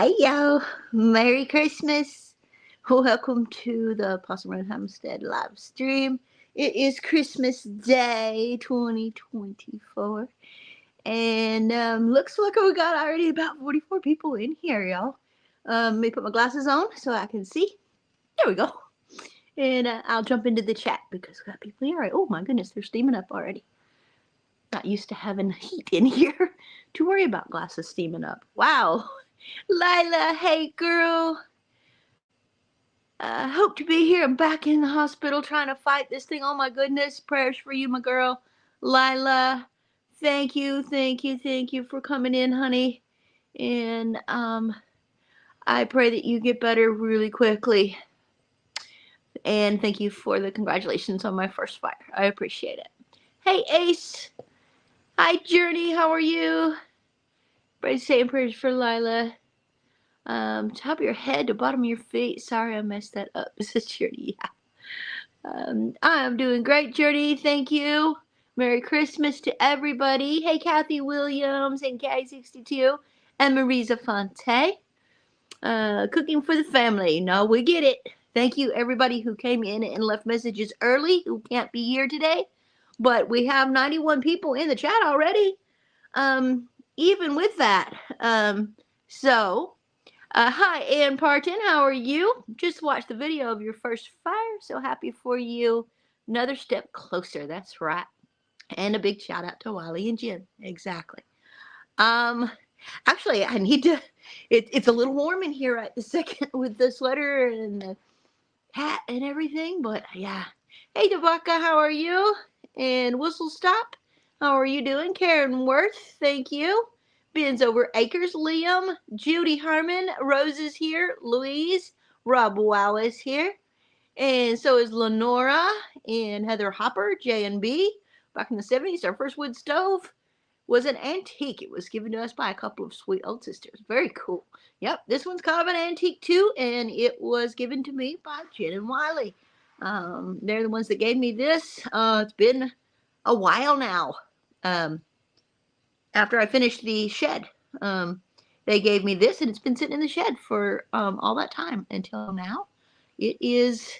Hey yo, Merry Christmas. Welcome to the Possum Run Homestead live stream. It is Christmas Day 2024. And looks like we got already about 44 people in here, y'all. Let me put my glasses on so I can see. There we go. And I'll jump into the chat because we got people here. Oh my goodness, they're steaming up already. Not used to having heat in here to worry about glasses steaming up. Wow. Lila, hey girl. Hope to be here. I'm back in the hospital trying to fight this thing. Oh my goodness. Prayers for you, my girl. Lila, thank you for coming in, honey. And I pray that you get better really quickly. And thank you for the congratulations on my first fire. I appreciate it. Hey, Ace. Hi, Journey. How are you? Everybody's saying prayers for Lila. Top of your head to bottom of your feet. Sorry, I messed that up. This is Journey. Yeah. I'm doing great, Journey. Thank you. Merry Christmas to everybody. Hey, Kathy Williams and K62 and Marisa Fonte. Cooking for the family. No, we get it. Thank you, everybody who came in and left messages early who can't be here today. But we have 91 people in the chat already. Even with that. Hi, Ann Parton. How are you? Just watched the video of your first fire. So happy for you. Another step closer. That's right. And a big shout out to Wally and Jen. Exactly. Actually, I need to. It's a little warm in here right this second with the sweater and the hat and everything. But yeah. Hey, Devaka, how are you? And Whistle Stop, how are you doing? Karen Worth, thank you. Ben's over Acres, Liam, Judy Harmon, Rose is here, Louise, Rob Wow is here, and so is Lenora and Heather Hopper, J&B. Back in the 70s, our first wood stove was an antique. It was given to us by a couple of sweet old sisters. Very cool. Yep, this one's kind of an antique too, and it was given to me by Jen and Wiley. They're the ones that gave me this. It's been a while now. After I finished the shed, they gave me this, and it's been sitting in the shed for all that time until now. It is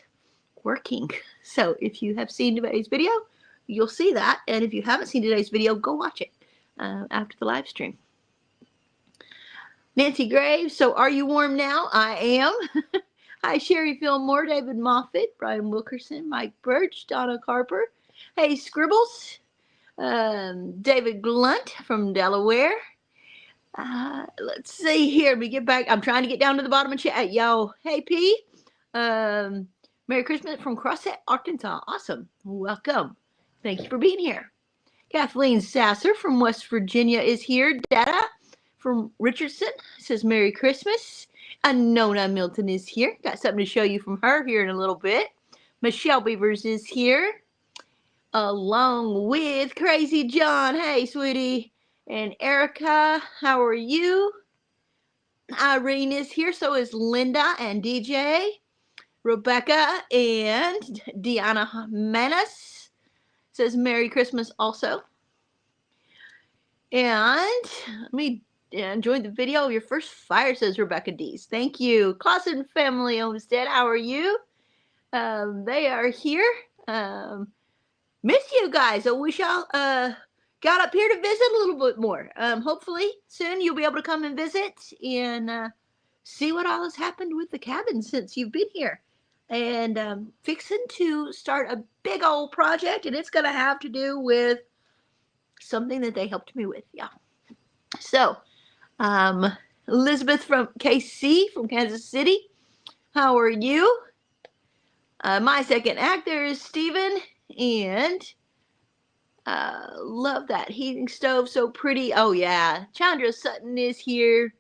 working. So if you have seen today's video, you'll see that. And if you haven't seen today's video, go watch it after the live stream. Nancy Graves, so are you warm now? I am. Hi, Sherry Fillmore, David Moffat, Brian Wilkerson, Mike Birch, Donna Carper. Hey, Scribbles. David Glunt from Delaware. Let's see here. Let me get back. I'm trying to get down to the bottom of chat. Yo, hey, P. Merry Christmas from Crossett, Arkansas. Awesome. Welcome. Thank you for being here. Kathleen Sasser from West Virginia is here. Dada from Richardson says Merry Christmas. Nona Milton is here. Got something to show you from her here in a little bit. Michelle Beavers is here, along with Crazy John. Hey, sweetie. And Erica, how are you? Irene is here. So is Linda and DJ. Rebecca and Deanna Manis says Merry Christmas also. And let me enjoy the video of your first fire, says Rebecca Dees. Thank you. Clausen Family Homestead, how are you? They are here. Miss you guys. I wish y'all got up here to visit a little bit more. Hopefully soon you'll be able to come and visit and see what all has happened with the cabin since you've been here. And fixing to start a big old project, and it's going to have to do with something that they helped me with. Yeah. So, Elizabeth from KC from Kansas City, how are you? My second actor is Steven, and love that heating stove, so pretty. Oh yeah, Chandra Sutton is here.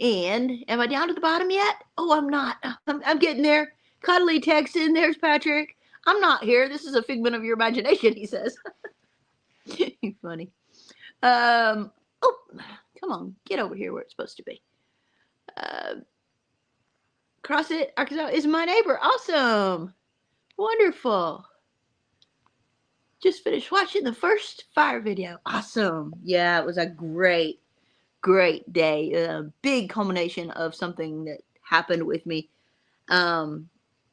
And am I down to the bottom yet? Oh, I'm not. I'm getting there. Cuddly Texan, there's Patrick. I'm not here. This is a figment of your imagination, he says. Funny. Oh, come on, get over here where it's supposed to be. Crossett, Arkansas is my neighbor. Awesome. Wonderful. Just finished watching the first fire video. Awesome. Yeah, it was a great great day. A big culmination of something that happened with me.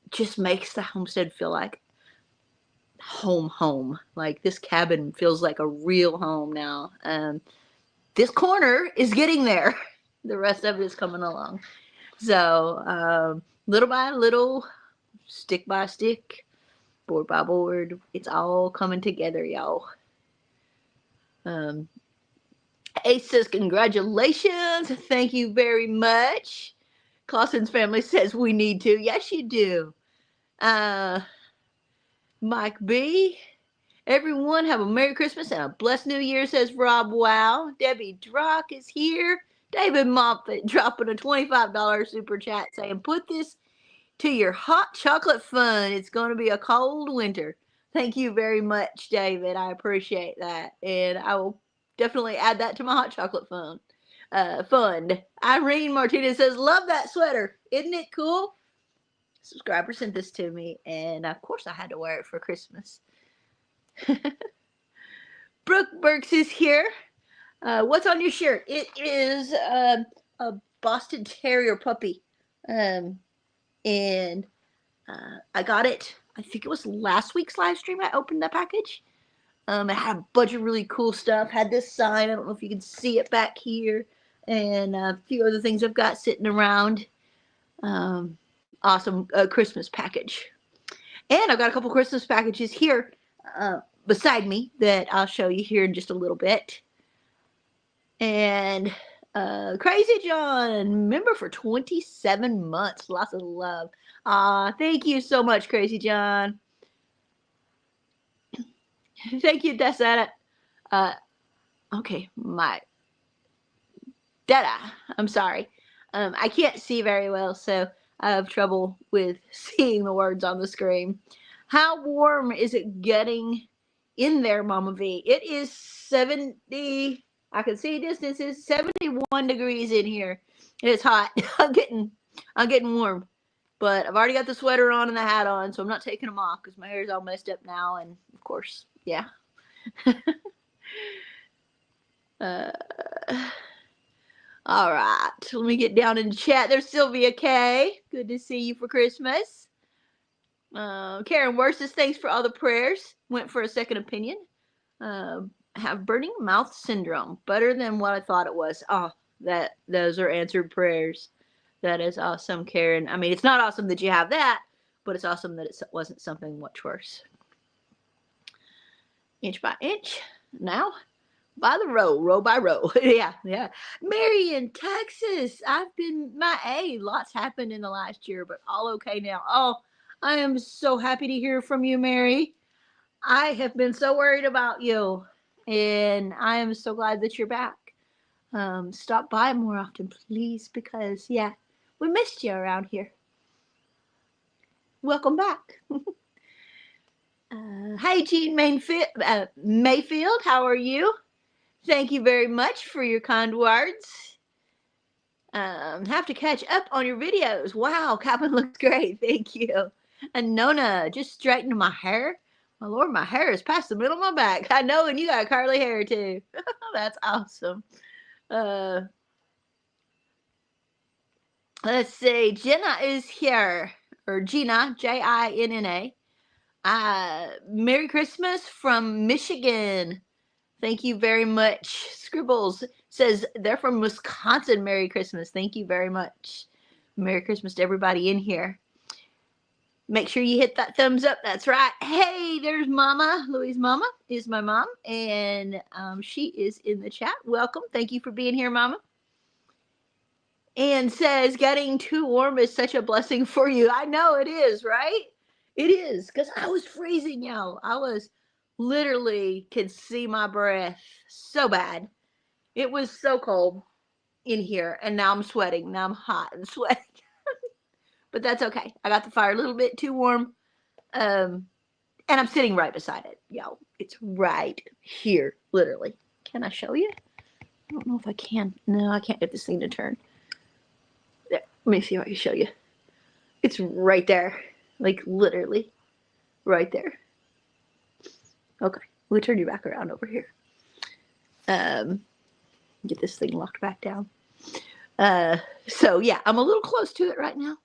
Just makes the homestead feel like home. Like this cabin feels like a real home now. This corner is getting there. The rest of it is coming along. So little by little, stick by stick, board by board, it's all coming together, y'all. Ace says, congratulations. Thank you very much. Clausen's family says we need to. Yes, you do. Mike B. Everyone have a Merry Christmas and a blessed New Year, says Rob Wow. Debbie Drock is here. David Moffett dropping a $25 super chat saying, put this to your hot chocolate fun. It's going to be a cold winter. Thank you very much, David. I appreciate that. And I will definitely add that to my hot chocolate fund. Irene Martinez says, love that sweater. Isn't it cool? Subscriber sent this to me, and of course I had to wear it for Christmas. Brooke Burks is here. What's on your shirt? It is a Boston Terrier puppy. And I got it, I think it was last week's live stream. I opened the package. It had a bunch of really cool stuff. Had this sign. I don't know if you can see it back here. And a few other things I've got sitting around. Awesome Christmas package. And I've got a couple Christmas packages here beside me that I'll show you here in just a little bit. And Crazy John, member for 27 months. Lots of love. Thank you so much, Crazy John. Thank you, Desana. Okay, my Dada. I'm sorry. I can't see very well, so I have trouble with seeing the words on the screen. How warm is it getting in there, Mama V? It is 70. I can see distances. 71 degrees in here. It's hot. I'm getting warm. But I've already got the sweater on and the hat on, so I'm not taking them off because my hair's all messed up now. And of course, yeah. All right, let me get down in the chat. There's Sylvia K. Good to see you for Christmas. Karen Worses, thanks for all the prayers. Went for a second opinion. Have burning mouth syndrome. Better than what I thought it was. Oh, those are answered prayers. That is awesome, Karen. I mean, it's not awesome that you have that, but it's awesome that it wasn't something much worse. Inch by inch. Now, by the row by row. yeah. Mary in Texas. I've been lots happened in the last year, but all okay now. Oh, I am so happy to hear from you, Mary. I have been so worried about you, and I am so glad that you're back. Stop by more often, please, because, yeah, we missed you around here. Welcome back. Hi, Jean Mayfield. How are you? Thank you very much for your kind words. Have to catch up on your videos. Wow, Calvin looks great. Thank you. And Nona, just straightening my hair. My Lord, my hair is past the middle of my back. I know, and you got curly hair too. That's awesome. Let's see. Jenna is here. Or Gina, Jinna. Merry Christmas from Michigan. Thank you very much. Scribbles says they're from Wisconsin. Merry Christmas. Thank you very much. Merry Christmas to everybody in here. Make sure you hit that thumbs up. That's right. Hey, there's Mama. Louise' mama is my mom, and she is in the chat. Welcome. Thank you for being here, Mama. And says, getting too warm is such a blessing for you. I know it is, right? It is, because I was freezing, y'all. I was literally could see my breath so bad. It was so cold in here, and now I'm sweating. Now I'm hot and sweating. But that's okay. I got the fire a little bit too warm. And I'm sitting right beside it, y'all. It's right here, literally. Can I show you? I don't know if I can. No, I can't get this thing to turn. There, let me see if I can show you. It's right there. Like, literally. Right there. Okay. We'll turn you back around over here. Get this thing locked back down. So yeah, I'm a little close to it right now,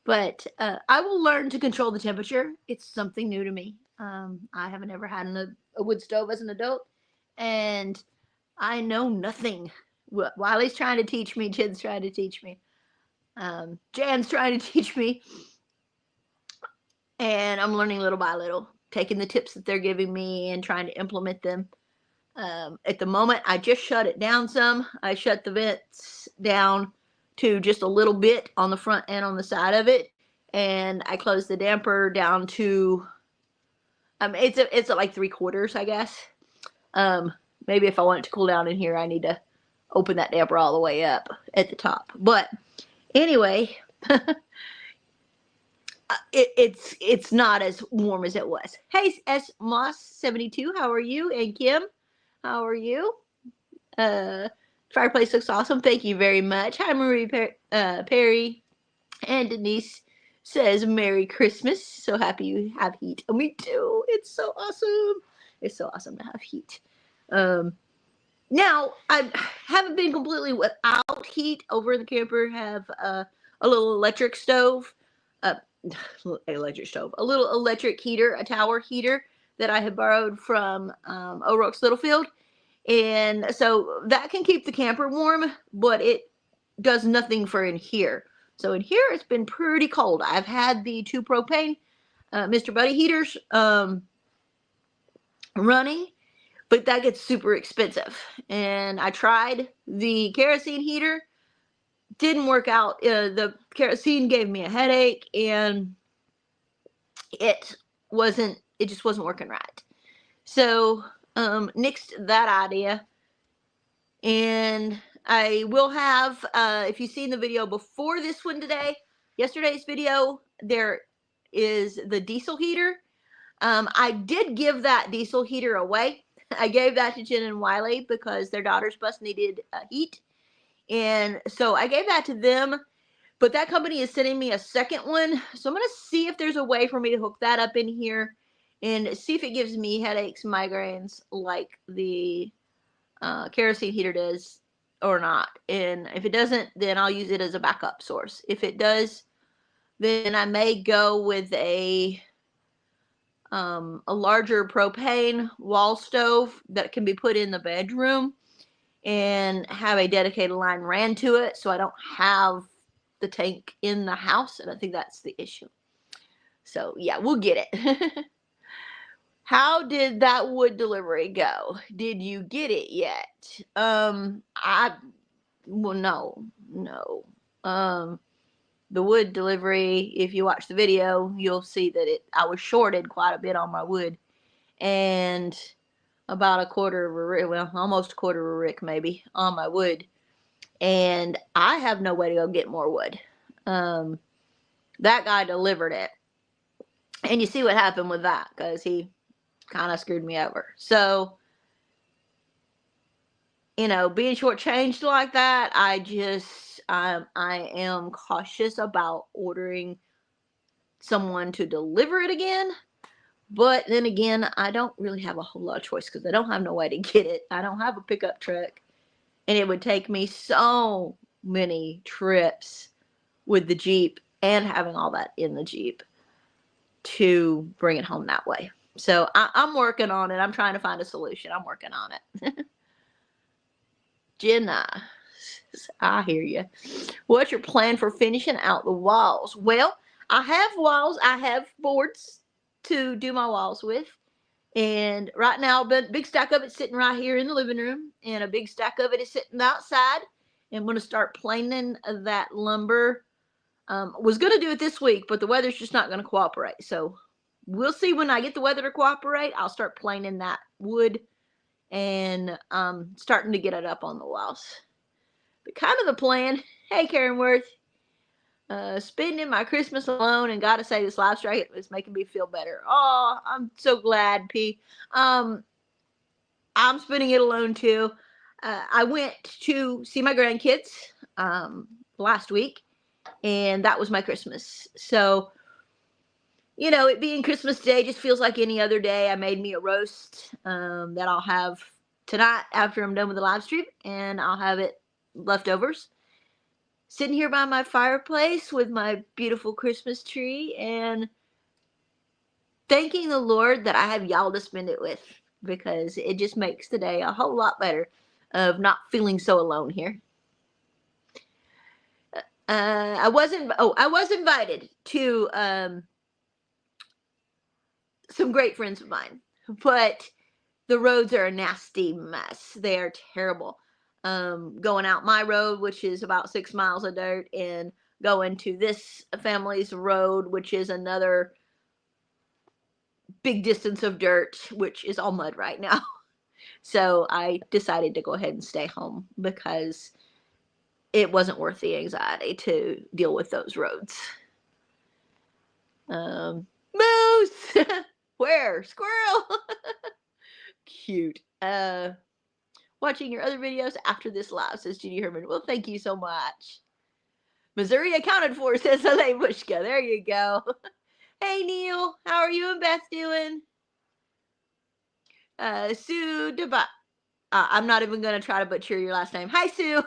but I will learn to control the temperature. It's something new to me. I haven't ever had a wood stove as an adult, and I know nothing. Wiley's trying to teach me. Jen's trying to teach me. Jan's trying to teach me, and I'm learning little by little, taking the tips that they're giving me and trying to implement them. At the moment, I just shut it down some. I shut the vents down to just a little bit on the front and on the side of it, and I closed the damper down to it's at like 3/4, I guess. Maybe if I want it to cool down in here, I need to open that damper all the way up at the top. But anyway, it's not as warm as it was. Hey, S Moss 72, how are you? And Kim, how are you? Fireplace looks awesome. Thank you very much. Hi, Marie Perry. And Denise says, Merry Christmas. So happy you have heat. And me too. It's so awesome. It's so awesome to have heat. Now, I haven't been completely without heat. Over in the camper, have a little electric stove. A little electric heater, a tower heater that I had borrowed from O'Rourke's Littlefield. And so that can keep the camper warm, but it does nothing for in here. So in here, it's been pretty cold. I've had the 2 propane Mr. Buddy heaters running, but that gets super expensive. And I tried the kerosene heater. Didn't work out. The kerosene gave me a headache, and it just wasn't working right. So nixed that idea. And I will have, if you've seen the video before this one today, yesterday's video, there is the diesel heater. I did give that diesel heater away. I gave that to Jen and Wiley because their daughter's bus needed heat. And so I gave that to them. But that company is sending me a second one. So I'm going to see if there's a way for me to hook that up in here and see if it gives me headaches, migraines like the kerosene heater does or not. And if it doesn't, then I'll use it as a backup source. If it does, then I may go with a larger propane wall stove that can be put in the bedroom and have a dedicated line ran to it, so I don't have the tank in the house. And I think that's the issue. So yeah, we'll get it. How did that wood delivery go? Did you get it yet? No. The wood delivery, if you watch the video, you'll see that I was shorted quite a bit on my wood, and about a quarter of a rick, well, almost a quarter of a rick maybe on my wood, and I have no way to go get more wood. That guy delivered it, and you see what happened with that, because he kind of screwed me over. So, being shortchanged like that, I am cautious about ordering someone to deliver it again. But then again, I don't really have a whole lot of choice because I don't have no way to get it. I don't have a pickup truck, and it would take me so many trips with the Jeep and having all that in the Jeep to bring it home that way. So I'm working on it. I'm trying to find a solution. I'm working on it. Jenna, I hear you. What's your plan for finishing out the walls? Well, I have walls. I have boards to do my walls with. And right now, a big stack of it sitting right here in the living room. And a big stack of it is sitting outside. And I'm going to start planing that lumber. Was going to do it this week, but the weather's just not going to cooperate. So we'll see when I get the weather to cooperate. I'll start planing that wood and starting to get it up on the walls. But kind of the plan. Hey, Karen Worth. Spending my Christmas alone, and gotta say this live stream is making me feel better. Oh, I'm so glad, P. I'm spending it alone too. I went to see my grandkids last week, and that was my Christmas. So, it being Christmas Day just feels like any other day. I made me a roast that I'll have tonight after I'm done with the live stream, and I'll have it leftovers. Sitting here by my fireplace with my beautiful Christmas tree and thanking the Lord that I have y'all to spend it with, because it just makes the day a whole lot better of not feeling so alone here. I was invited to some great friends of mine, but the roads are a nasty mess. They are terrible. Going out my road, which is about 6 miles of dirt, and going to this family's road, which is another big distance of dirt, which is all mud right now. So I decided to go ahead and stay home because it wasn't worth the anxiety to deal with those roads. Moose! Where? Squirrel! Cute. Watching your other videos after this live, says Judy Herman. Well, thank you so much. Missouri accounted for, says Elaine Bushka. There you go. Hey, Neil. How are you and Beth doing? Sue Deba. I'm not even going to try to butcher your last name. Hi, Sue.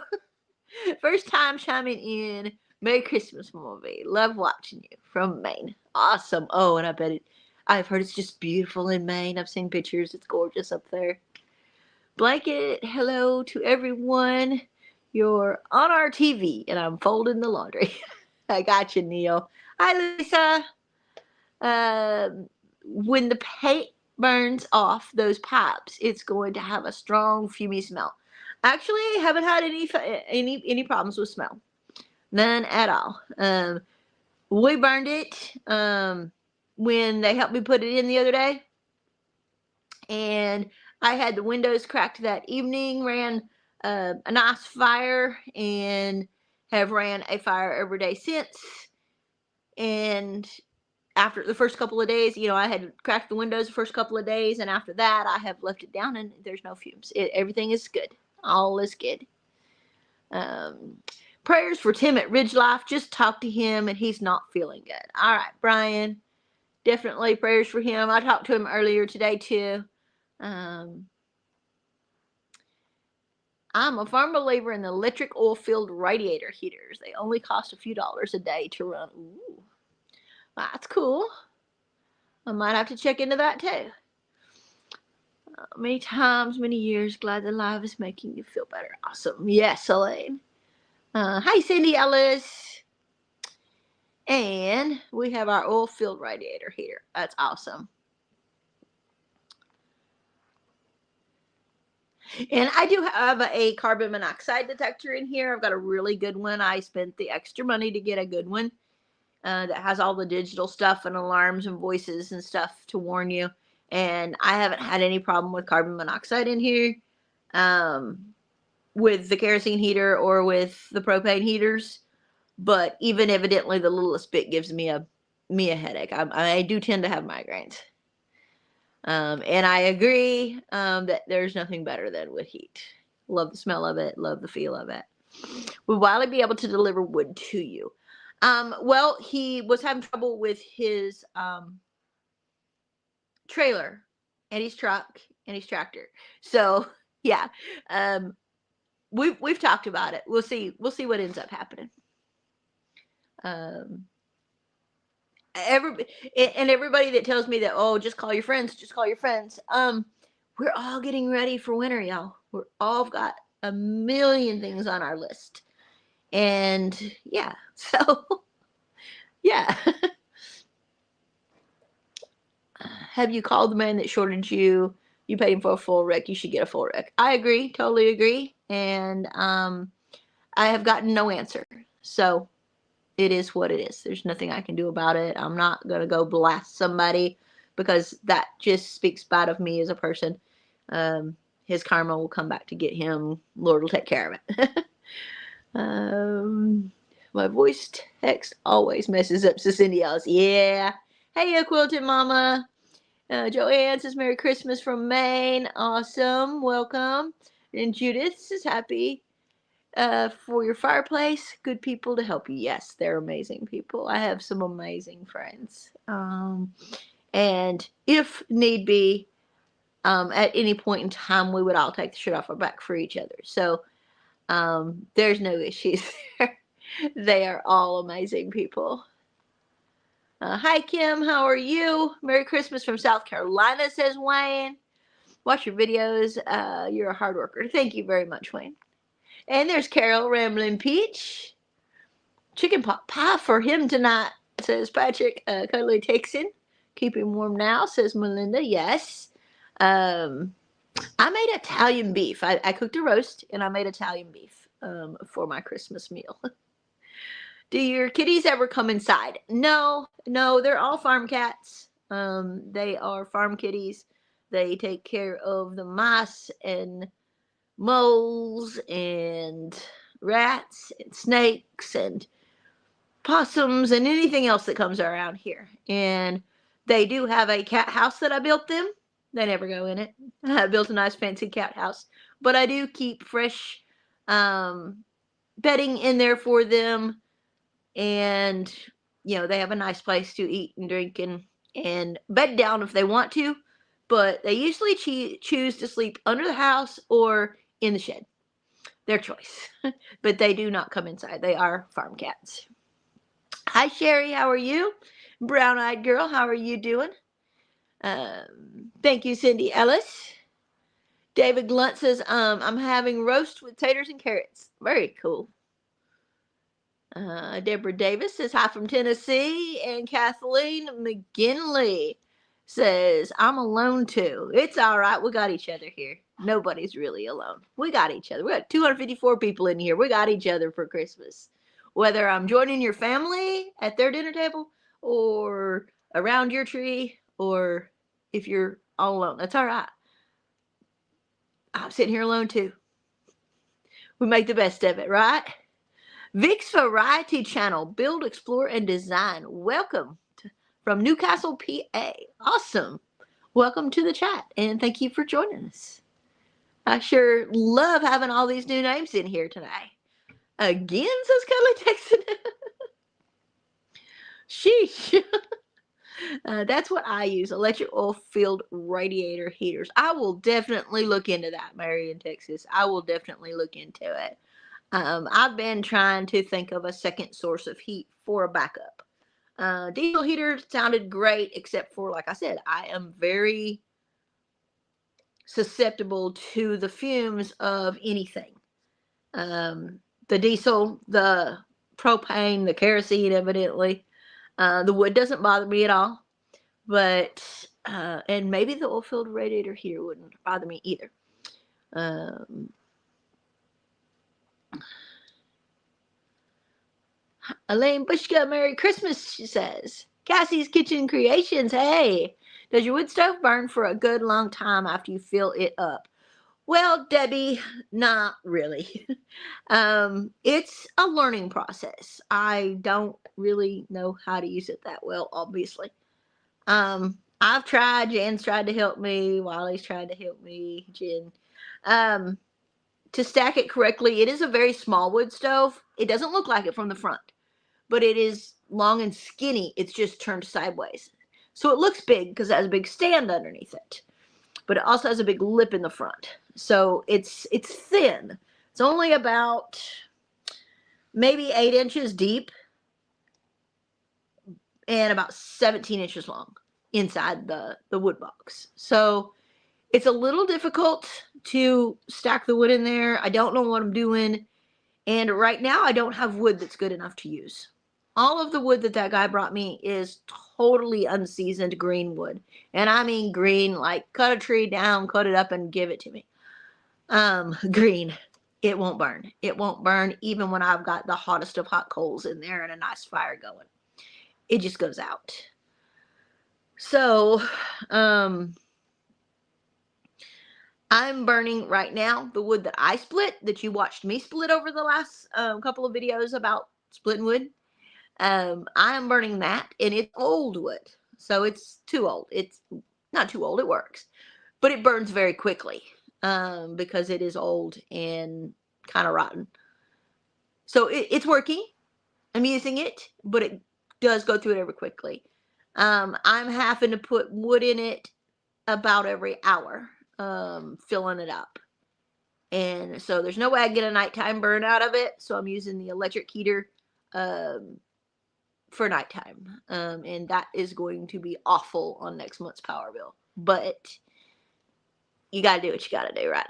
First time chiming in. Merry Christmas, movie. Love watching you from Maine. Awesome. Oh, and I bet I've heard it's just beautiful in Maine. I've seen pictures. It's gorgeous up there. Blanket, hello to everyone. You're on our TV, and I'm folding the laundry. I got you, Neil. Hi, Lisa. When the paint burns off those pipes, it's going to have a strong, fumey smell. Actually, I haven't had any problems with smell. None at all. We burned it when they helped me put it in the other day, and I had the windows cracked that evening, ran a nice fire, and have ran a fire every day since. And after the first couple of days, I had cracked the windows the first couple of days, and after that, I have left it down, and there's no fumes. Everything is good. All is good. Prayers for Tim at Ridge Life. Just talked to him, and he's not feeling good. All right, Brian. Definitely prayers for him. I talked to him earlier today, too. I'm a firm believer in the electric oil-filled radiator heaters. They only cost a few dollars a day to run. Ooh, that's cool. I might have to check into that too. Many times, many years, glad that live is making you feel better. Awesome. Yes, Elaine. Hi, Cindy Ellis. And we have our oil-filled radiator heater. That's awesome. And I do have a carbon monoxide detector in here. I've got a really good one. I spent the extra money to get a good one that has all the digital stuff and alarms and voices and stuff to warn you. And I haven't had any problem with carbon monoxide in here with the kerosene heater or with the propane heaters. But even evidently the littlest bit gives me a headache. I do tend to have migraines. And I agree that there's nothing better than wood heat. Love the smell of it. Love the feel of it. Will Wiley be able to deliver wood to you? Well, he was having trouble with his trailer and his truck and his tractor. So yeah, we've talked about it. We'll see what ends up happening. Everybody that tells me that, oh, just call your friends, we're all getting ready for winter, y'all. We're all got a million things on our list. And yeah, so yeah. Have you called the man that shorted you? You paid him for a full wreck. You should get a full wreck. I agree. Totally agree. And I have gotten no answer. So it is what it is. There's nothing I can do about it. I'm not going to go blast somebody because that just speaks bad of me as a person. His karma will come back to get him. Lord will take care of it. My voice text always messes up Cindy Ellis. Yeah. Hey, Quilted Mama. Joanne says Merry Christmas from Maine. Awesome. Welcome. And Judith says happy for your fireplace. Good people to help you. Yes, they're amazing people. I have some amazing friends. And if need be, at any point in time, we would all take the shirt off our back for each other. So there's no issues there. They are all amazing people. Hi, Kim. How are you? Merry Christmas from South Carolina, says Wayne. Watch your videos. You're a hard worker. Thank you very much, Wayne. And there's Carol, Ramblin' Peach. Chicken pot pie for him tonight, says Patrick. Cuddly Texan. Keep him warm now, says Melinda. Yes. I made Italian beef. I cooked a roast and I made Italian beef for my Christmas meal. Do your kitties ever come inside? No, they're all farm cats. They are farm kitties. They take care of the mice and moles and rats and snakes and possums and anything else that comes around here. And they do have a cat house that I built them. They never go in it. I built a nice fancy cat house. But I do keep fresh bedding in there for them. And, they have a nice place to eat and drink and bed down if they want to. But they usually choose to sleep under the house or in the shed. Their choice. But they do not come inside. They are farm cats. Hi, Sherry. How are you? Brown-eyed girl, how are you doing? Thank you, Cindy Ellis. David Glunt says, I'm having roast with taters and carrots. Very cool. Deborah Davis says, hi from Tennessee. And Kathleen McGinley says, I'm alone too. It's all right. We got each other here. Nobody's really alone. We got each other. We got 254 people in here. We got each other for Christmas. Whether I'm joining your family at their dinner table or around your tree or if you're all alone, that's all right. I'm sitting here alone too. We make the best of it, right? Vic's Variety Channel, Build, Explore, and Design. Welcome from Newcastle, PA. Awesome. Welcome to the chat, and thank you for joining us. I sure love having all these new names in here today. Again, says Cuddly Texan. Sheesh. That's what I use, electric oil filled radiator heaters. I will definitely look into that, Marion, Texas. I will definitely look into it. I've been trying to think of a second source of heat for a backup. Diesel heater sounded great, except for, like I said, I am very susceptible to the fumes of anything. The diesel, the propane, the kerosene, evidently. The wood doesn't bother me at all. But, and maybe the oil-filled radiator heater wouldn't bother me either. Elaine Bushka, Merry Christmas, she says. Cassie's Kitchen Creations, hey. Does your wood stove burn for a good long time after you fill it up? Well, Debbie, not really. It's a learning process. I don't really know how to use it that well, obviously. I've tried. Jen's tried to help me. Wiley's tried to help me. Jen. To stack it correctly, it is a very small wood stove. It doesn't look like it from the front, but it is long and skinny. It's just turned sideways. So it looks big because it has a big stand underneath it, but it also has a big lip in the front. So it's thin. It's only about maybe 8 inches deep and about 17 inches long inside the wood box. So it's a little difficult to stack the wood in there. I don't know what I'm doing. And right now I don't have wood that's good enough to use. All of the wood that guy brought me is totally unseasoned green wood. And I mean green, like cut a tree down, cut it up and give it to me. Green. It won't burn. It won't burn even when I've got the hottest of hot coals in there and a nice fire going. It just goes out. So, I'm burning right now the wood that I split, that you watched me split over the last couple of videos about splitting wood. I am burning that, and it's old wood. So it's too old. It's not too old. It works. But it burns very quickly because it is old and kind of rotten. So it's working. I'm using it, but it does go through it very quickly. I'm having to put wood in it about every hour filling it up. And so there's no way I get a nighttime burn out of it. So I'm using the electric heater for nighttime. And that is going to be awful on next month's power bill. But you got to do what you got to do right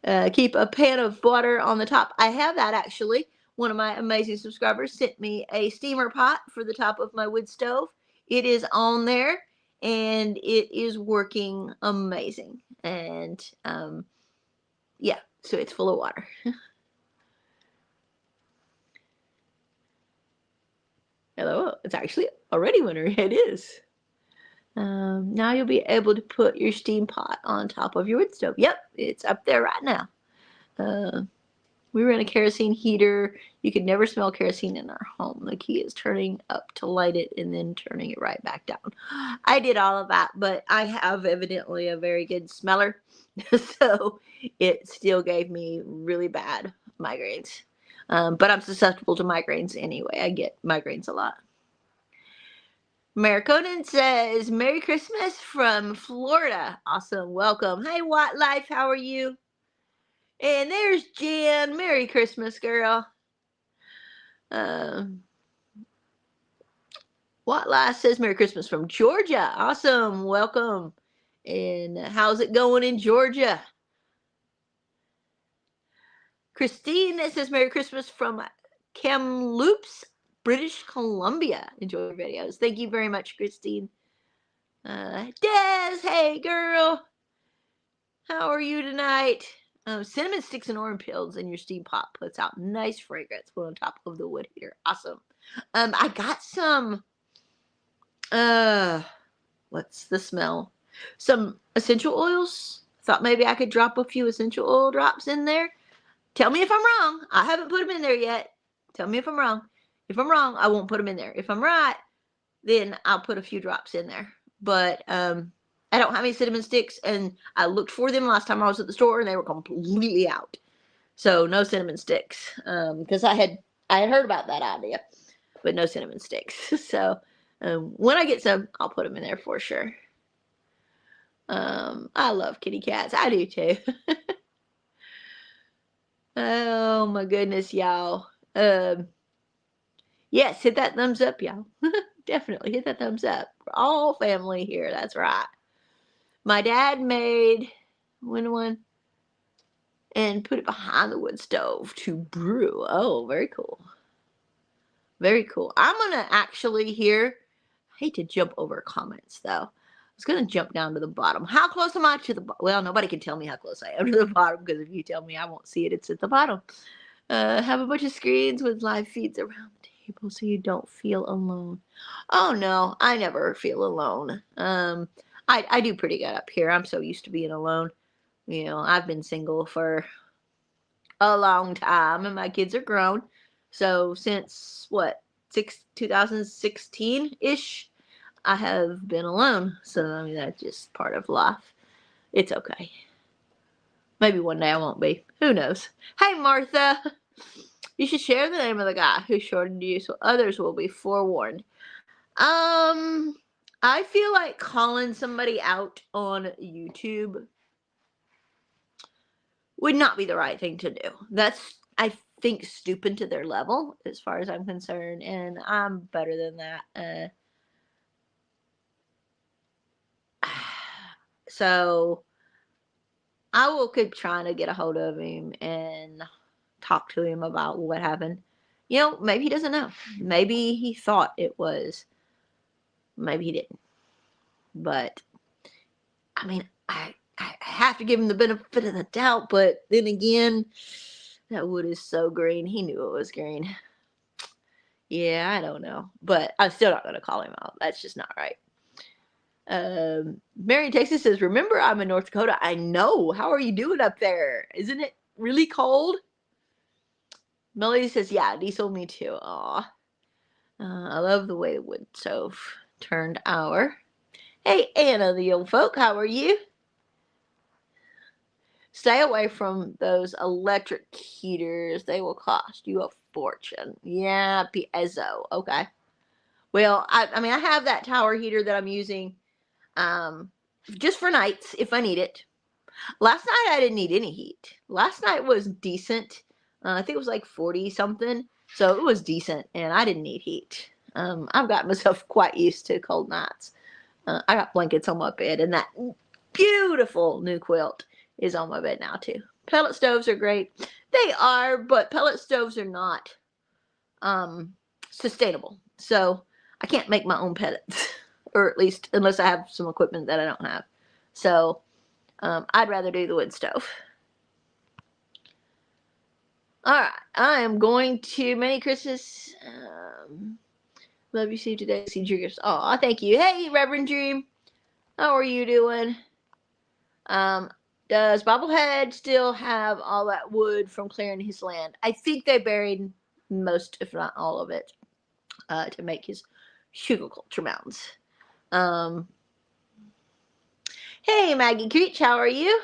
now. Keep a pan of water on the top. I have that actually. One of my amazing subscribers sent me a steamer pot for the top of my wood stove. It is on there and it is working amazing. And yeah, so it's full of water. Hello, it's actually already winter. It is. Now you'll be able to put your steam pot on top of your wood stove. Yep, it's up there right now. We ran a kerosene heater. You could never smell kerosene in our home. The key is turning up to light it and then turning it right back down. I did all of that, but I have evidently a very good smeller. So it still gave me really bad migraines. But I'm susceptible to migraines anyway. I get migraines a lot. Mariconan says, Merry Christmas from Florida. Awesome. Welcome. Hey, Watt Life. How are you? And there's Jan. Merry Christmas, girl. Watt Life says, Merry Christmas from Georgia. Awesome. Welcome. And how's it going in Georgia? Christine says, Merry Christmas from Kamloops, British Columbia. Enjoy your videos. Thank you very much, Christine. Des, hey, girl. How are you tonight? Cinnamon sticks and orange peels in your steam pot puts out nice fragrance on top of the wood heater. Awesome. I got some, what's the smell? Some essential oils. Thought maybe I could drop a few essential oil drops in there. Tell me if I'm wrong. I haven't put them in there yet. Tell me if I'm wrong. If I'm wrong, I won't put them in there. If I'm right, then I'll put a few drops in there. But I don't have any cinnamon sticks, and I looked for them last time I was at the store, and they were completely out. So no cinnamon sticks, because I had heard about that idea, but no cinnamon sticks. So when I get some, I'll put them in there for sure. I love kitty cats. I do too. Oh my goodness, y'all. Yes, hit that thumbs up, y'all. Definitely hit that thumbs up. We're all family here. That's right. My dad made one and put it behind the wood stove to brew. Oh, very cool. Very cool. I'm going to actually here, I hate to jump over comments though. I was going to jump down to the bottom. How close am I to the bottom? Well, nobody can tell me how close I am to the bottom because if you tell me, I won't see it. It's at the bottom. Have a bunch of screens with live feeds around the table so you don't feel alone. Oh no, I never feel alone. I do pretty good up here. I'm so used to being alone. You know, I've been single for a long time and my kids are grown. So since what, 2016-ish, I have been alone. So I mean that's just part of life. It's okay. Maybe one day I won't be. Who knows? Hey Martha. You should share the name of the guy who shorted you so others will be forewarned. I feel like calling somebody out on YouTube would not be the right thing to do. That's, I think, stupid to their level as far as I'm concerned, and I'm better than that. So I will keep trying to get a hold of him and talk to him about what happened. You know, maybe he doesn't know. Maybe he thought it was. Maybe he didn't. But I mean, I have to give him the benefit of the doubt, but then again, that wood is so green. He knew it was green. Yeah, I don't know. But I'm still not going to call him out. That's just not right. Mary Texas says, remember, I'm in North Dakota. I know. How are you doing up there? Isn't it really cold? Melody says, yeah, diesel, me too. Aw. I love the way the wood stove turned our. Hey, Anna, the old folk, how are you? Stay away from those electric heaters. They will cost you a fortune. Yeah, piezo. Okay. Well, I mean, I have that tower heater that I'm using. just for nights if I need it. Last night I didn't need any heat. Last night was decent. I think it was like 40 something. So it was decent and I didn't need heat. I've got myself quite used to cold nights. I got blankets on my bed and that beautiful new quilt is on my bed now too. Pellet stoves are great. They are, but pellet stoves are not sustainable. So I can't make my own pellets, or at least unless I have some equipment that I don't have. So I'd rather do the wood stove. All right, I am going to Merry Christmas. Love you, see today. See your gifts. Oh, thank you. Hey, Reverend Dream, how are you doing? Does Bobblehead still have all that wood from clearing his land? I think they buried most, if not all of it, to make his sugar culture mounds. Hey, Maggie Creech, how are you?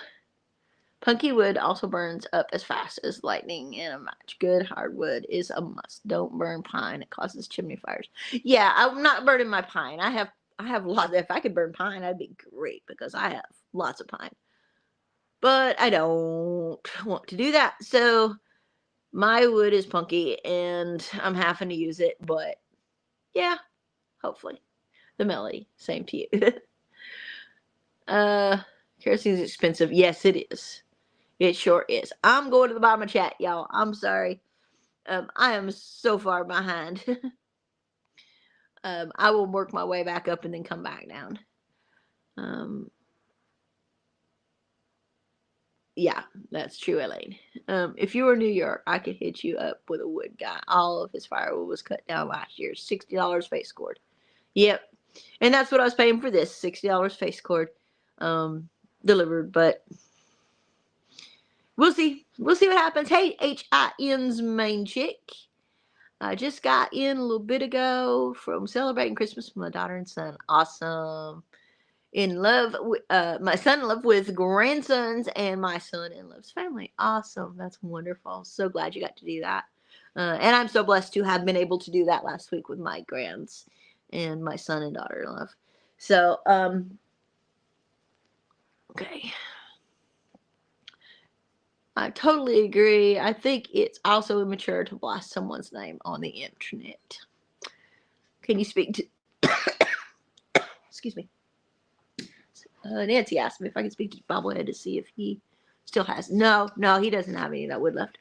Punky wood also burns up as fast as lightning in a match. Good hardwood is a must. Don't burn pine; it causes chimney fires. Yeah, I'm not burning my pine. I have lots. If I could burn pine, that'd be great because I have lots of pine. But I don't want to do that. So my wood is punky, and I'm having to use it. But yeah, hopefully the melody. Same to you. Kerosene is expensive. Yes, it is. It sure is. I'm going to the bottom of chat, y'all. I'm sorry. I am so far behind. I will work my way back up and then come back down. Yeah, that's true, Elaine. If you were in New York, I could hit you up with a wood guy. All of his firewood was cut down last year. $60 face cord. Yep. And that's what I was paying for this. $60 face cord delivered. But we'll see. We'll see what happens. Hey, H-I-N's main chick. I just got in a little bit ago from celebrating Christmas with my daughter and son. Awesome. In love, my son in love with grandsons, and my son in love's family. Awesome. That's wonderful. So glad you got to do that. And I'm so blessed to have been able to do that last week with my grands and my son and daughter in love. So, okay. I totally agree. I think it's also immature to blast someone's name on the internet. Can you speak to... Excuse me. Nancy asked me if I could speak to Bobblehead to see if he still has... No, he doesn't have any of that wood left.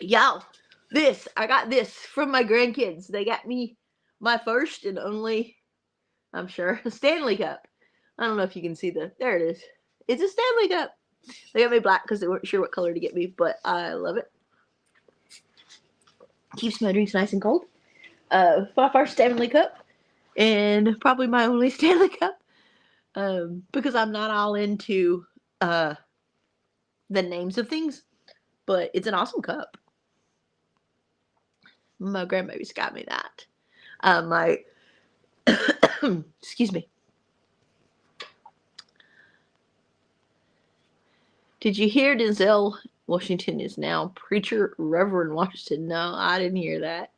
Y'all, I got this from my grandkids. They got me my first and only, I'm sure, Stanley Cup. I don't know if you can see there it is. It's a Stanley Cup. They got me black because they weren't sure what color to get me, but I love it. Keeps my drinks nice and cold. My first Stanley Cup, and probably my only Stanley Cup, because I'm not all into the names of things, but it's an awesome cup. My grandbaby's got me that. Excuse me. Did you hear Denzel Washington is now preacher Reverend Washington? No, I didn't hear that.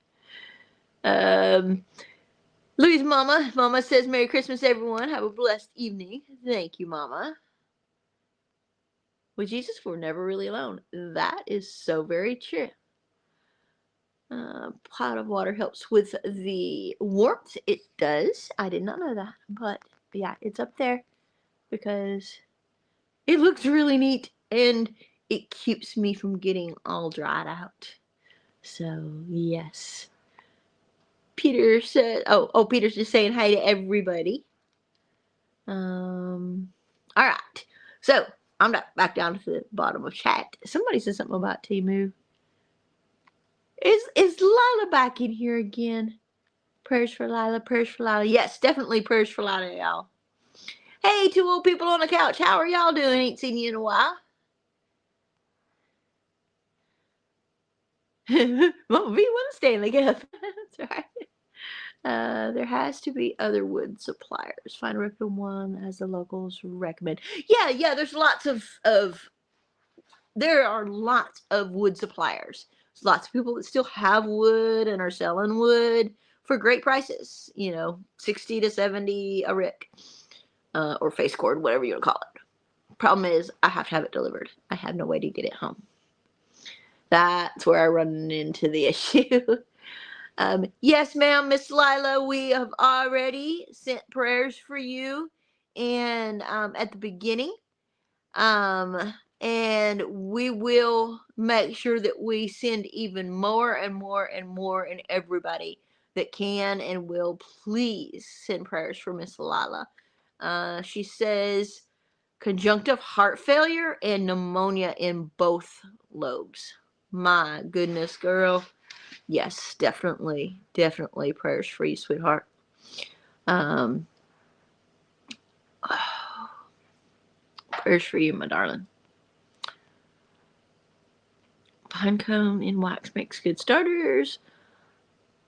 Louis' Mama says, Merry Christmas, everyone. Have a blessed evening. Thank you, Mama. With Jesus, we're never really alone. That is so very true. Pot of water helps with the warmth. It does. I did not know that. But, yeah, it's up there because it looks really neat. And it keeps me from getting all dried out. So, yes. Peter said, Peter's just saying hi to everybody. All right. So, I'm back down to the bottom of chat. Somebody said something about Temu. Is Lila back in here again? Prayers for Lila. Yes, definitely prayers for Lila, y'all. Hey, two old people on the couch. How are y'all doing? Ain't seen you in a while. Mama V won Stanley Cup. That's right. There has to be other wood suppliers. Find a reputable one as the locals recommend. Yeah. There's lots of there are lots of wood suppliers. There's lots of people that still have wood and are selling wood for great prices, 60 to 70 a rick, or face cord, whatever you want to call it. Problem is, I have to have it delivered. I have no way to get it home. That's where I run into the issue. Yes, ma'am, Miss Lila, we have already sent prayers for you, and at the beginning, and we will make sure that we send even more and more and more, and everybody that can and will, please send prayers for Miss Lila. She says conjunctive heart failure and pneumonia in both lobes. My goodness, girl. Yes, definitely prayers for you, sweetheart. Prayers for you, my darling. Pinecone in wax makes good starters.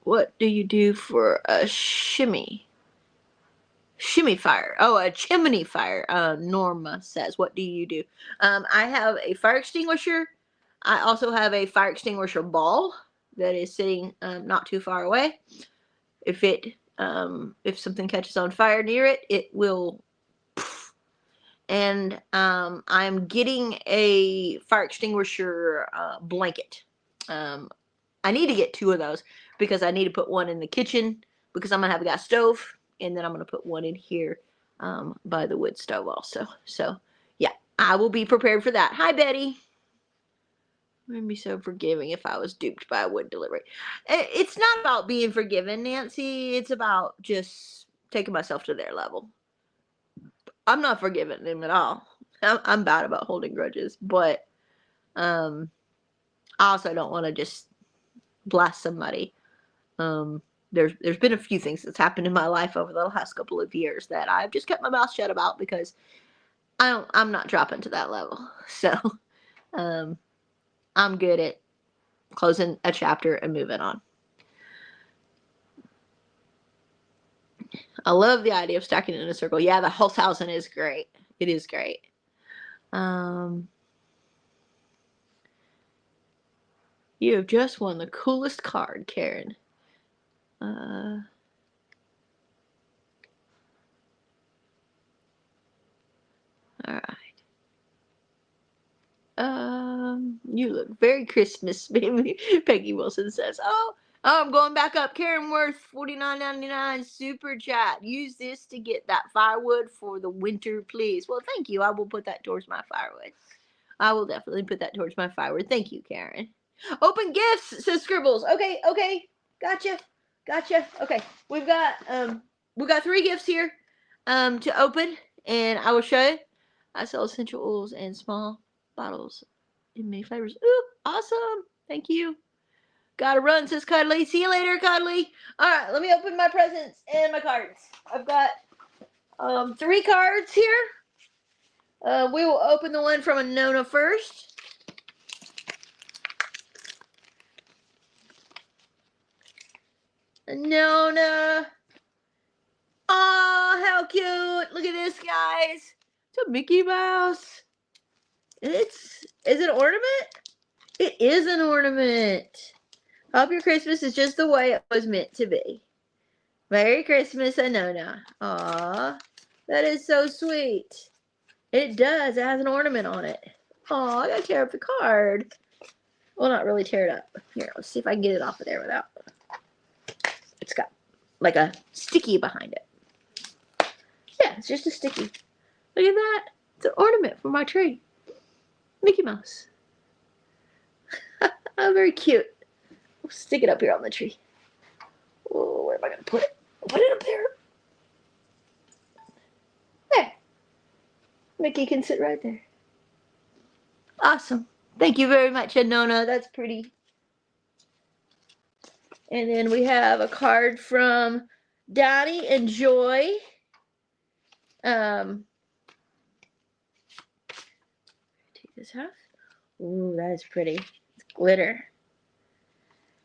What do you do for a shimmy fire? Oh, a chimney fire. Norma says, what do you do? I have a fire extinguisher. I also have a fire extinguisher ball that is sitting not too far away. If something catches on fire near it, it will. And I'm getting a fire extinguisher blanket. I need to get 2 of those because I need to put one in the kitchen because I'm gonna have a gas stove, and then I'm gonna put one in here by the wood stove also. So yeah, I will be prepared for that. Hi, Betty. I'd be so forgiving if I was duped by a wood delivery. It's not about being forgiven, Nancy. It's about just taking myself to their level. I'm not forgiving them at all. I'm bad about holding grudges, but I also don't want to just blast somebody. There's been a few things that's happened in my life over the last couple of years that I've just kept my mouth shut about because I'm not dropping to that level. So I'm good at closing a chapter and moving on. I love the idea of stacking in a circle. Yeah, the Holzhausen is great. It is great. You have just won the coolest card, Karen. All right. You look very Christmas, baby. Peggy Wilson says, "Oh, I'm going back up. Karen Worth, $49.99 super chat. Use this to get that firewood for the winter, please." Well, thank you. I will put that towards my firewood. I will definitely put that towards my firewood. Thank you, Karen. Open gifts, says Scribbles. Okay. Gotcha. Okay. We've got 3 gifts here to open, and I will show you. I sell essential oils and small bottles in many flavors. Ooh, awesome. Thank you. Gotta run, says Cuddly. See you later, Cuddly. All right, let me open my presents and my cards. I've got 3 cards here. We will open the one from Nona first. Nona. Oh, how cute. Look at this, guys. It's a Mickey Mouse. Is it an ornament? It is an ornament. Hope your Christmas is just the way it was meant to be. Merry Christmas, Anona. Aw, that is so sweet. It does. It has an ornament on it. Aw, I gotta tear up the card. Well, not really tear it up. Here, let's see if I can get it off of there without. It's got like a sticky behind it. Yeah, it's just a sticky. Look at that. It's an ornament for my tree. Mickey Mouse. Oh, very cute. We'll stick it up here on the tree. Oh, where am I going to put it? Put it up there. There. Mickey can sit right there. Awesome. Thank you very much, Anona. That's pretty. And then we have a card from Donnie and Joy. Take this off. Ooh, that is pretty. It's glitter.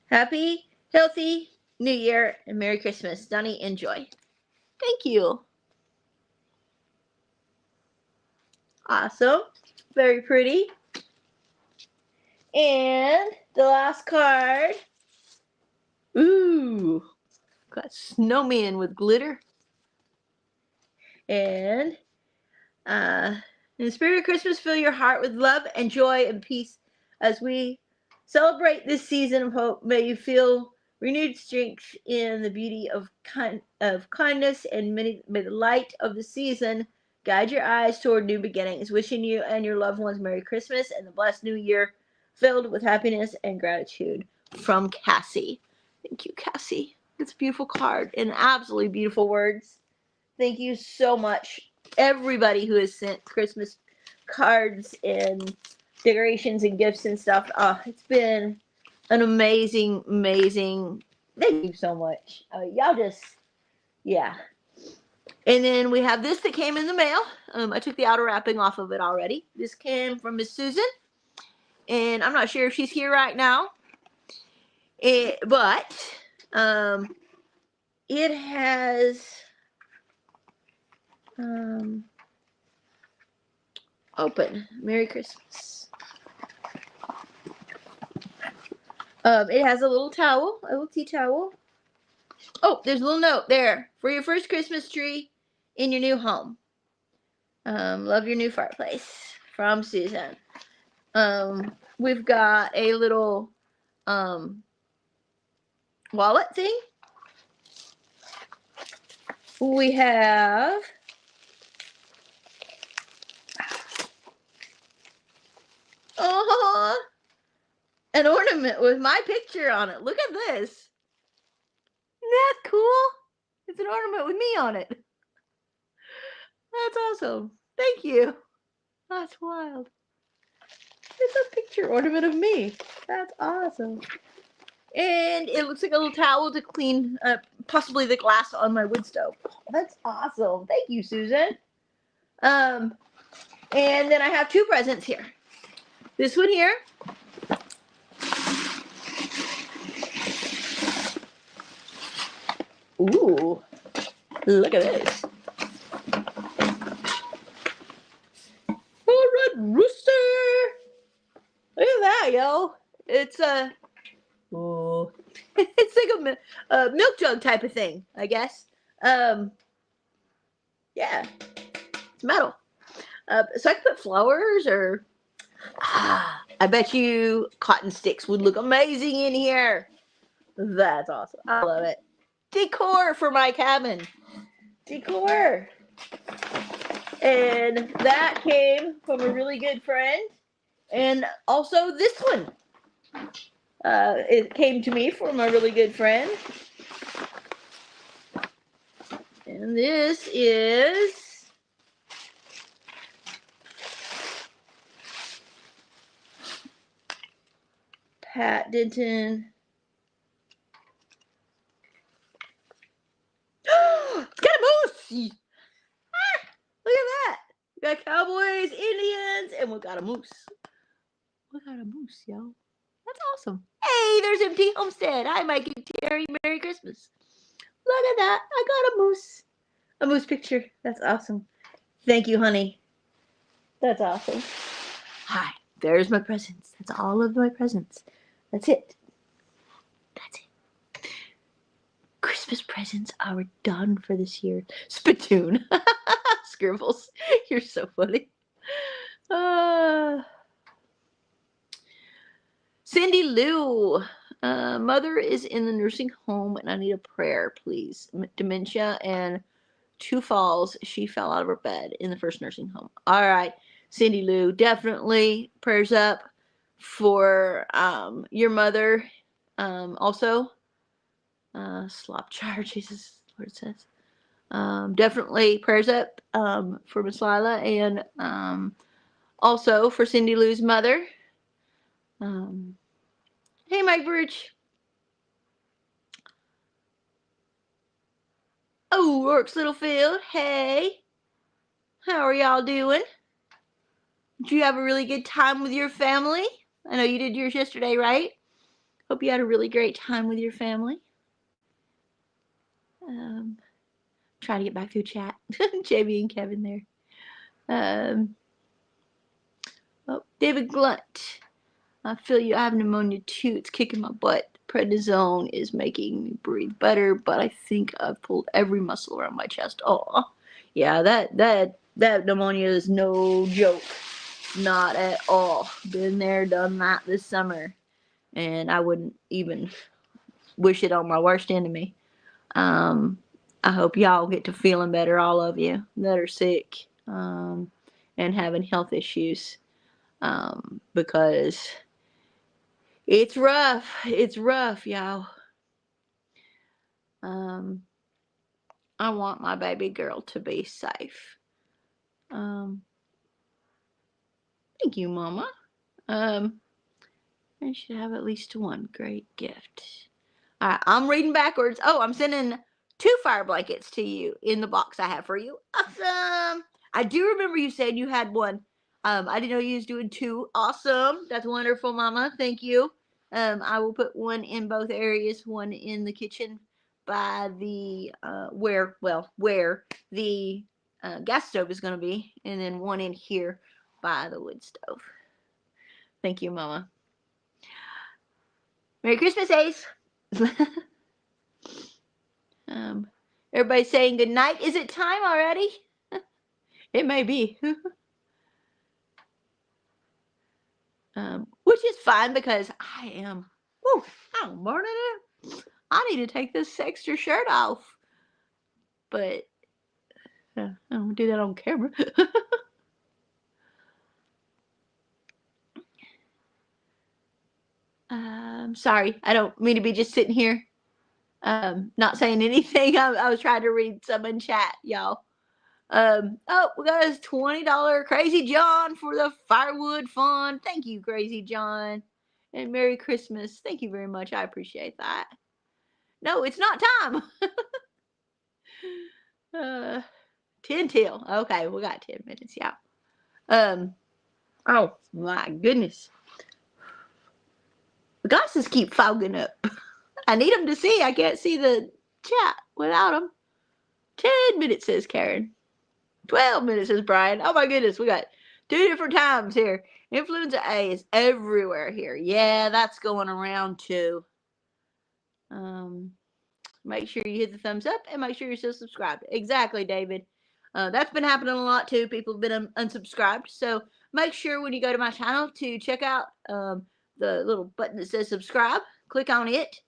Happy, healthy New Year and Merry Christmas, Donnie and Joy. Thank you. Awesome. Very pretty. And the last card. Ooh. got snowmen with glitter. And in the spirit of Christmas, fill your heart with love and joy and peace as we celebrate this season of hope. May you feel renewed strength in the beauty of kindness, and may the light of the season guide your eyes toward new beginnings. Wishing you and your loved ones Merry Christmas and the blessed New Year, filled with happiness and gratitude. From Cassie. Thank you, Cassie. It's a beautiful card and absolutely beautiful words. Thank you so much, everybody who has sent Christmas cards and decorations and gifts and stuff. It's been an amazing, amazing. Thank you so much. Y'all just, yeah. And then we have this that came in the mail. I took the outer wrapping off of it already. This came from Miss Susan, and I'm not sure if she's here right now. But it has open. Merry Christmas. It has a little towel, a little tea towel. Oh, there's a little note there for your first Christmas tree in your new home. Love your new fireplace, from Susan. We've got a little wallet thing. We have an ornament with my picture on it. Look at this. Isn't that cool? It's an ornament with me on it. That's awesome. Thank you. That's wild. It's a picture ornament of me. That's awesome. And it looks like a little towel to clean possibly the glass on my wood stove. That's awesome. Thank you, Susan. And then I have two presents here. This one here. Ooh, look at this. A red rooster. Look at that, yo. It's a, it's like a milk jug type of thing, I guess. Yeah, it's metal. So I could put flowers or, I bet you cotton sticks would look amazing in here. That's awesome. I love it. Decor for my cabin. Decor. And that came from a really good friend. And also this one. It came to me from a really good friend. And this is Pat Denton. It's got a moose. Look at that. We got cowboys, Indians, and we got a moose. We got a moose, yo. That's awesome. Hey, there's Empty Homestead. Hi, Mikey Terry. Merry Christmas. Look at that. I got a moose. A moose picture. That's awesome. Thank you, honey. That's awesome. Hi. There's my presents. That's all of my presents. That's it. That's it. Christmas presents are done for this year. Spittoon. Scribbles. You're so funny. Cindy Lou. Mother is in the nursing home and I need a prayer, please. Dementia and 2 falls. She fell out of her bed in the first nursing home. All right. Cindy Lou, definitely prayers up for your mother. Also, slop jar, Jesus, what it says. Definitely prayers up for Miss Lila and also for Cindy Lou's mother. Hey, Mike Bridge. Oh, Rourke's Littlefield. Hey. How are y'all doing? Did you have a really good time with your family? I know you did yours yesterday, right? Hope you had a really great time with your family. Trying to get back through chat. JB and Kevin there. Oh, David Glunt. I feel you. I have pneumonia too. It's kicking my butt. prednisone is making me breathe better, but I think I've pulled every muscle around my chest. Oh, yeah, that pneumonia is no joke. Not at all. Been there, done that this summer, and I wouldn't even wish it on my worst enemy. I hope y'all get to feeling better, all of you that are sick and having health issues, because it's rough. It's rough, y'all. I want my baby girl to be safe. Thank you, Mama. I should have at least one great gift. All right, I'm reading backwards. Oh, I'm sending 2 fire blankets to you in the box I have for you. Awesome. I do remember you said you had one. I didn't know you was doing 2. Awesome. That's wonderful, Mama. Thank you. I will put one in both areas, one in the kitchen by the where the gas stove is going to be, and then one in here by the wood stove. Thank you, Mama. Merry Christmas, Ace. Everybody's saying good night. Is it time already? It may be. Which is fine because I'm burning it. I need to take this extra shirt off. But I don't do that on camera. Sorry. I don't mean to be just sitting here not saying anything. I was trying to read some in chat, y'all. Oh, we got his $20 Crazy John for the firewood fund. Thank you, Crazy John. And Merry Christmas. Thank you very much. I appreciate that. No, it's not time. 10 till. Okay, we got 10 minutes, yeah. Oh my goodness. The glasses keep fogging up. I need them to see. I can't see the chat without them. 10 minutes, says Karen. 12 minutes, says Brian. Oh my goodness, we got 2 different times here. Influenza A is everywhere here. Yeah, that's going around too. Make sure you hit the thumbs up and make sure you're still subscribed. Exactly, David. That's been happening a lot too. People have been unsubscribed. So make sure when you go to my channel to check out the little button that says subscribe. Click on it.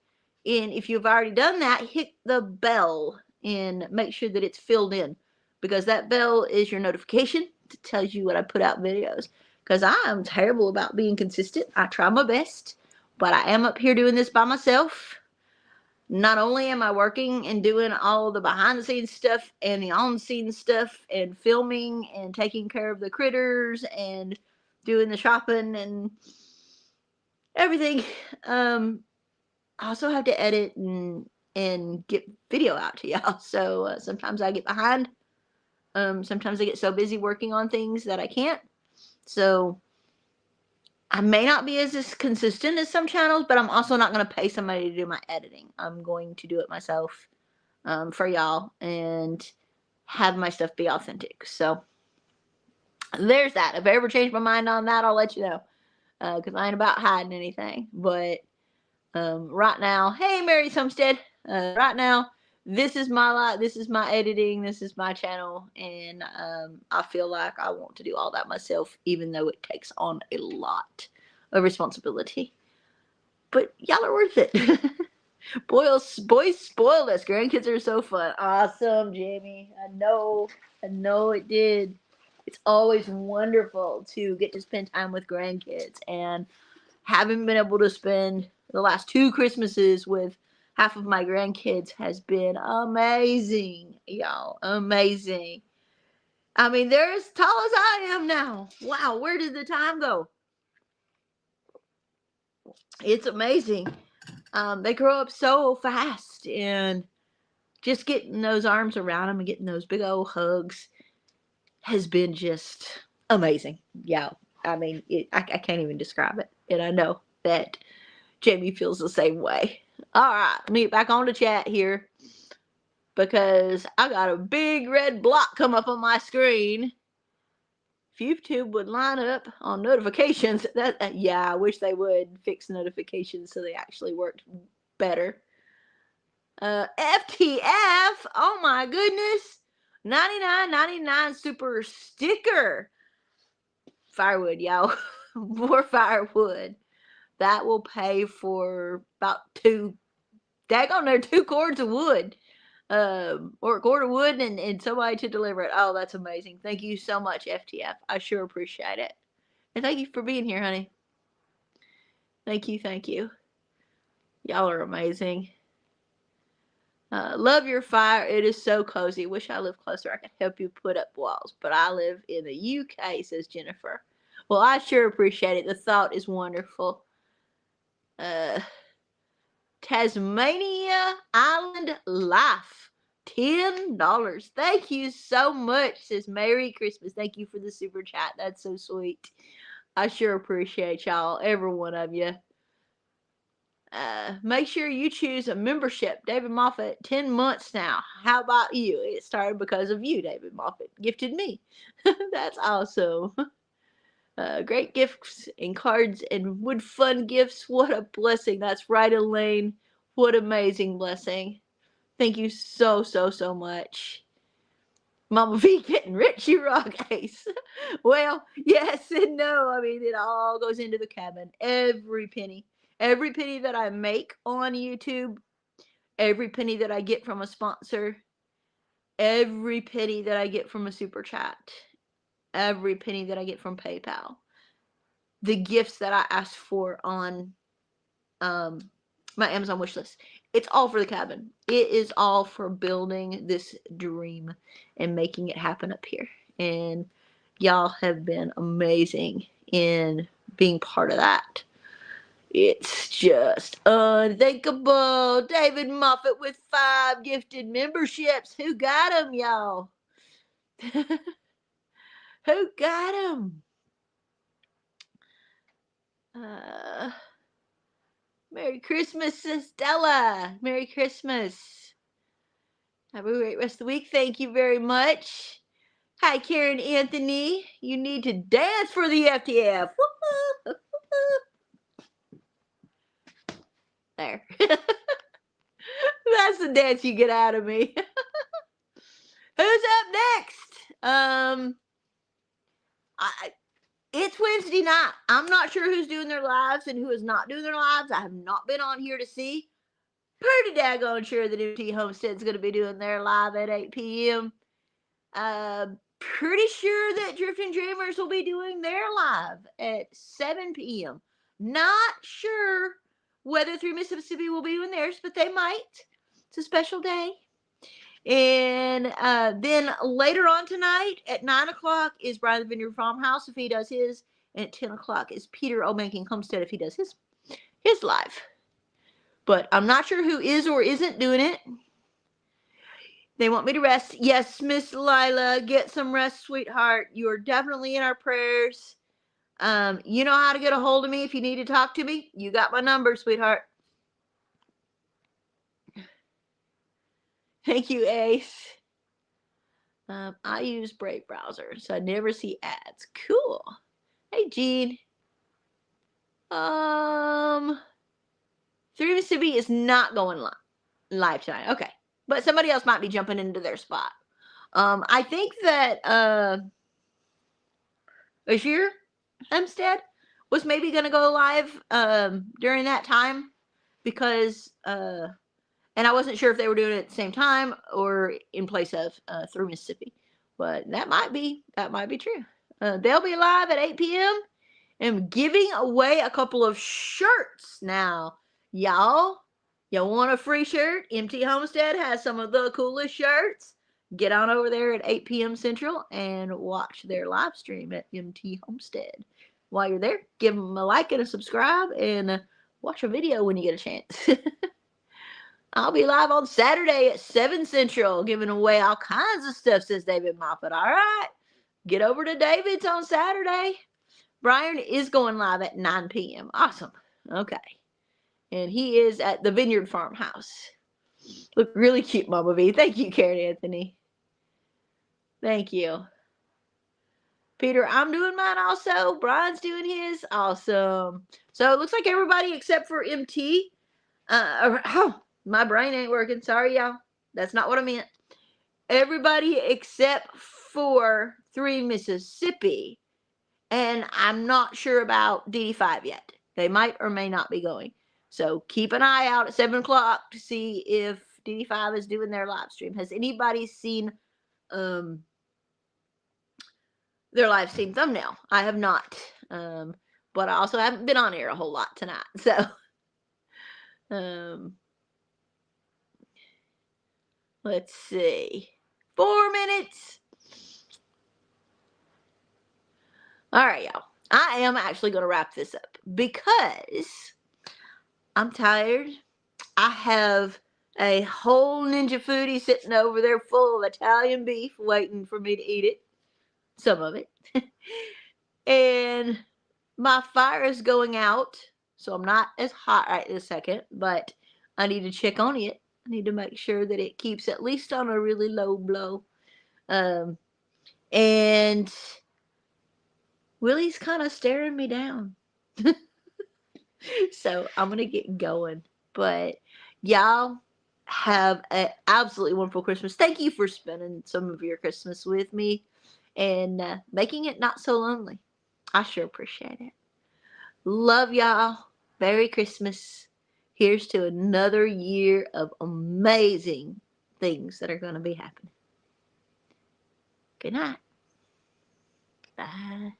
And if you've already done that, hit the bell and make sure that it's filled in. Because that bell is your notification. It tells you when I put out videos. Because I am terrible about being consistent. I try my best. But I am up here doing this by myself. Not only am I working and doing all the behind the scenes stuff and the on scene stuff and filming and taking care of the critters and doing the shopping and everything, I also have to edit and get video out to y'all. So sometimes I get behind. Sometimes I get so busy working on things that I can't. So I may not be as consistent as some channels, but I'm also not going to pay somebody to do my editing. I'm going to do it myself for y'all and have my stuff be authentic. So there's that. If I ever change my mind on that, I'll let you know because I ain't about hiding anything. But right now, hey, Mary Sumstead, right now, this is my life. This is my editing. This is my channel. And I feel like I want to do all that myself, even though it takes on a lot of responsibility. But y'all are worth it. Boys spoiled us. Grandkids are so fun. Awesome, Jamie. I know it did. It's always wonderful to get to spend time with grandkids. And having been able to spend the last 2 Christmases with half of my grandkids has been amazing, y'all. Amazing. I mean, they're as tall as I am now. Wow, where did the time go? It's amazing. They grow up so fast, and just getting those arms around them and getting those big old hugs has been just amazing. Yeah, I mean, I can't even describe it, and I know that Jamie feels the same way. All right, let me get back on the chat here because I got a big red block come up on my screen. If YouTube would line up on notifications, yeah, I wish they would fix notifications so they actually worked better. FTF. Oh my goodness. 99.99 super sticker. Firewood, y'all. More firewood. That will pay for about two cords of wood. Or a cord of wood and somebody to deliver it. Oh, that's amazing. Thank you so much, FTF. I sure appreciate it. And thank you for being here, honey. Thank you, thank you. Y'all are amazing. Love your fire. It is so cozy. Wish I lived closer. I could help you put up walls. But I live in the UK, says Jennifer. Well, I sure appreciate it. The thought is wonderful. Tasmania Island Life. $10. Thank you so much, says Merry Christmas. Thank you for the super chat. That's so sweet. I sure appreciate y'all, every one of you. Make sure you choose a membership. David Moffat, 10 months now. How about you? It started because of you, David Moffat. Gifted me. That's awesome. Great gifts and cards and wood fun gifts. What a blessing. That's right, Elaine. What amazing blessing. Thank you so, so, so much. Mama V getting rich, you rock, Ace. Well, yes and no. I mean, it all goes into the cabin. Every penny. Every penny that I make on YouTube, every penny that I get from a sponsor, every penny that I get from a super chat, every penny that I get from PayPal, the gifts that I asked for on my Amazon wish list, it's all for the cabin. It is all for building this dream and making it happen up here. And y'all have been amazing in being part of that. It's just unthinkable. David Moffat with 5 gifted memberships. Who got them, y'all? Who got them? Merry Christmas, Stella. Merry Christmas. Have a great rest of the week. Thank you very much. Hi, Karen Anthony. You need to dance for the FTF. There. That's the dance you get out of me. Who's up next? It's Wednesday night. I'm not sure who's doing their lives and who is not doing their lives. I have not been on here to see. Pretty daggone sure that MT Homestead's going to be doing their live at 8 p.m. Pretty sure that Drifting Dreamers will be doing their live at 7 p.m. Not sure whether Through Mississippi will be doing theirs, but they might. It's a special day. And then later on tonight at 9 o'clock is Brian the Vineyard Farmhouse if he does his. And at 10 o'clock is Peter O'Banking Homestead if he does his live. But I'm not sure who is or isn't doing it. They want me to rest. Yes, Miss Lila, get some rest, sweetheart. You are definitely in our prayers. You know how to get a hold of me if you need to talk to me. You got my number, sweetheart. Thank you, Ace. I use Brave browser, so I never see ads. Cool. Hey, Gene. Through Mississippi is not going live tonight. Okay. But somebody else might be jumping into their spot. I think that Ashir Hempstead was maybe going to go live during that time because and I wasn't sure if they were doing it at the same time or in place of Through Mississippi. But that might be true. They'll be live at 8 p.m. and giving away a couple of shirts now. Y'all want a free shirt? MT Homestead has some of the coolest shirts. Get on over there at 8 p.m. Central and watch their live stream at MT Homestead. While you're there, give them a like and a subscribe and watch a video when you get a chance. I'll be live on Saturday at 7 Central, giving away all kinds of stuff, says David Moffat. All right. Get over to David's on Saturday. Brian is going live at 9 p.m. Awesome. Okay. And he is at the Vineyard Farmhouse. Look really cute, Mama V. Thank you, Karen Anthony. Thank you. Peter, I'm doing mine also. Brian's doing his. Awesome. So it looks like everybody except for MT My brain ain't working. Sorry, y'all. That's not what I meant. Everybody except for 3 Mississippi. And I'm not sure about DD5 yet. They might or may not be going. So keep an eye out at 7 o'clock to see if DD5 is doing their live stream. Has anybody seen their live stream thumbnail? I have not. But I also haven't been on air a whole lot tonight. So let's see. 4 minutes. All right, y'all. I am actually going to wrap this up because I'm tired. I have a whole Ninja Foodie sitting over there full of Italian beef waiting for me to eat it. Some of it. And my fire is going out, so I'm not as hot right this second, but I need to check on it. I need to make sure that it keeps at least on a really low blow. And Willie's kind of staring me down. So I'm going to get going. But y'all have an absolutely wonderful Christmas. Thank you for spending some of your Christmas with me and making it not so lonely. I sure appreciate it. Love y'all. Merry Christmas. Here's to another year of amazing things that are going to be happening. Good night. Bye.